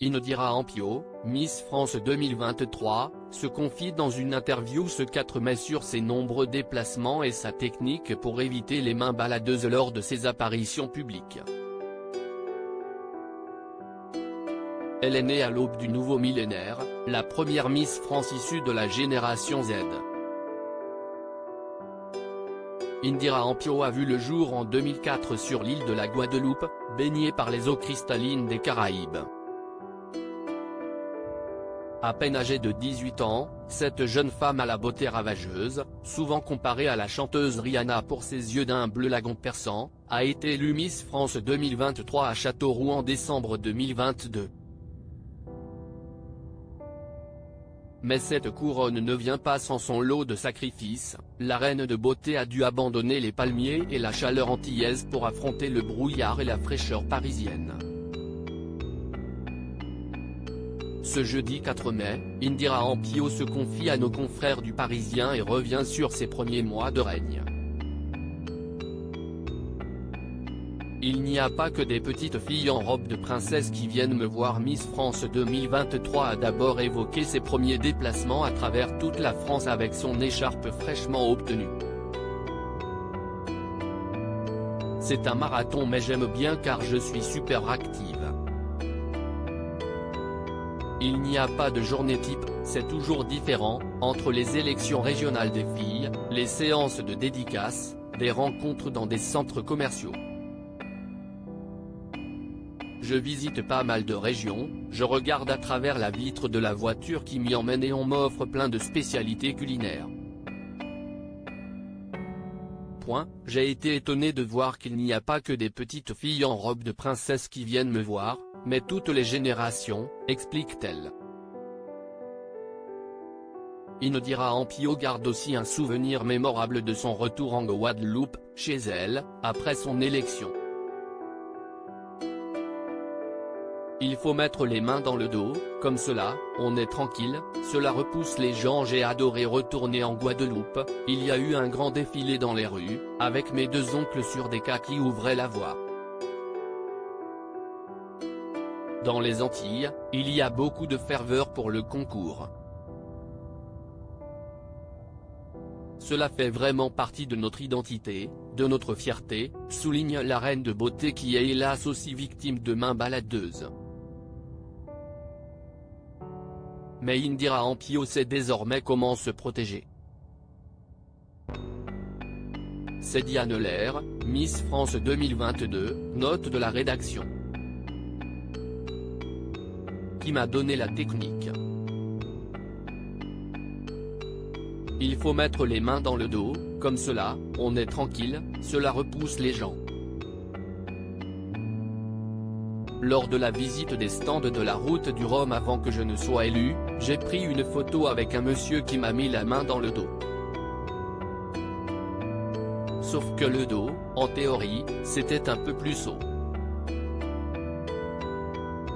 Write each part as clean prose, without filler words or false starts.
Indira Ampio, Miss France 2023, se confie dans une interview ce 4 mai sur ses nombreux déplacements et sa technique pour éviter les mains baladeuses lors de ses apparitions publiques. Elle est née à l'aube du nouveau millénaire, la première Miss France issue de la génération Z. Indira Ampio a vu le jour en 2004 sur l'île de la Guadeloupe, baignée par les eaux cristallines des Caraïbes. À peine âgée de 18 ans, cette jeune femme à la beauté ravageuse, souvent comparée à la chanteuse Rihanna pour ses yeux d'un bleu lagon perçant, a été élue Miss France 2023 à Châteauroux en décembre 2022. Mais cette couronne ne vient pas sans son lot de sacrifices, la reine de beauté a dû abandonner les palmiers et la chaleur antillaise pour affronter le brouillard et la fraîcheur parisienne. Ce jeudi 4 mai, Indira Ampio se confie à nos confrères du Parisien et revient sur ses premiers mois de règne. Il n'y a pas que des petites filles en robe de princesse qui viennent me voir. Miss France 2023 a d'abord évoqué ses premiers déplacements à travers toute la France avec son écharpe fraîchement obtenue. C'est un marathon mais j'aime bien car je suis super active. Il n'y a pas de journée type, c'est toujours différent, entre les élections régionales des filles, les séances de dédicaces, des rencontres dans des centres commerciaux. Je visite pas mal de régions, je regarde à travers la vitre de la voiture qui m'y emmène et on m'offre plein de spécialités culinaires. J'ai été étonné de voir qu'il n'y a pas que des petites filles en robe de princesse qui viennent me voir, mais toutes les générations, explique-t-elle. Indira Ampio garde aussi un souvenir mémorable de son retour en Guadeloupe, chez elle, après son élection. Il faut mettre les mains dans le dos, comme cela, on est tranquille, cela repousse les gens. J'ai adoré retourner en Guadeloupe, il y a eu un grand défilé dans les rues, avec mes deux oncles sur des cas qui ouvraient la voie. Dans les Antilles, il y a beaucoup de ferveur pour le concours. Cela fait vraiment partie de notre identité, de notre fierté, souligne la reine de beauté qui est hélas aussi victime de mains baladeuses. Mais Indira Ampio sait désormais comment se protéger. C'est Diane Lair, Miss France 2022, note de la rédaction, qui m'a donné la technique. Il faut mettre les mains dans le dos, comme cela, on est tranquille, cela repousse les gens. Lors de la visite des stands de la route du Rhum avant que je ne sois élu, j'ai pris une photo avec un monsieur qui m'a mis la main dans le dos. Sauf que le dos, en théorie, c'était un peu plus haut.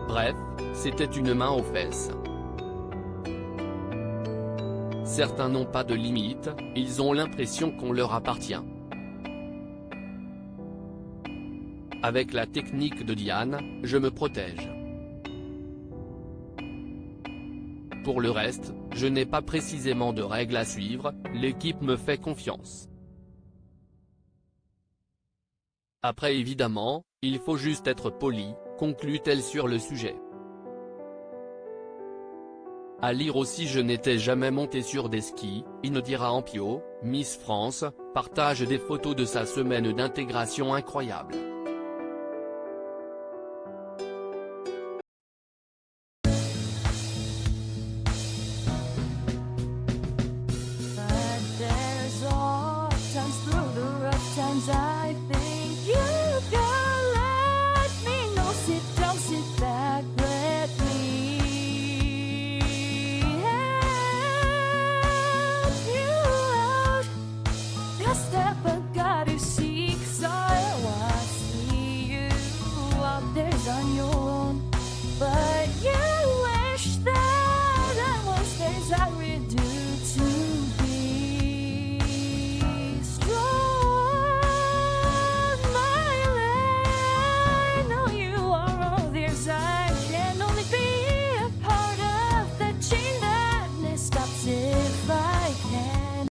Bref, c'était une main aux fesses. Certains n'ont pas de limite, ils ont l'impression qu'on leur appartient. Avec la technique de Diane, je me protège. Pour le reste, je n'ai pas précisément de règles à suivre, l'équipe me fait confiance. Après évidemment, il faut juste être poli, conclut-elle sur le sujet. À lire aussi je n'étais jamais montée sur des skis, Indira Ampio, Miss France, partage des photos de sa semaine d'intégration incroyable.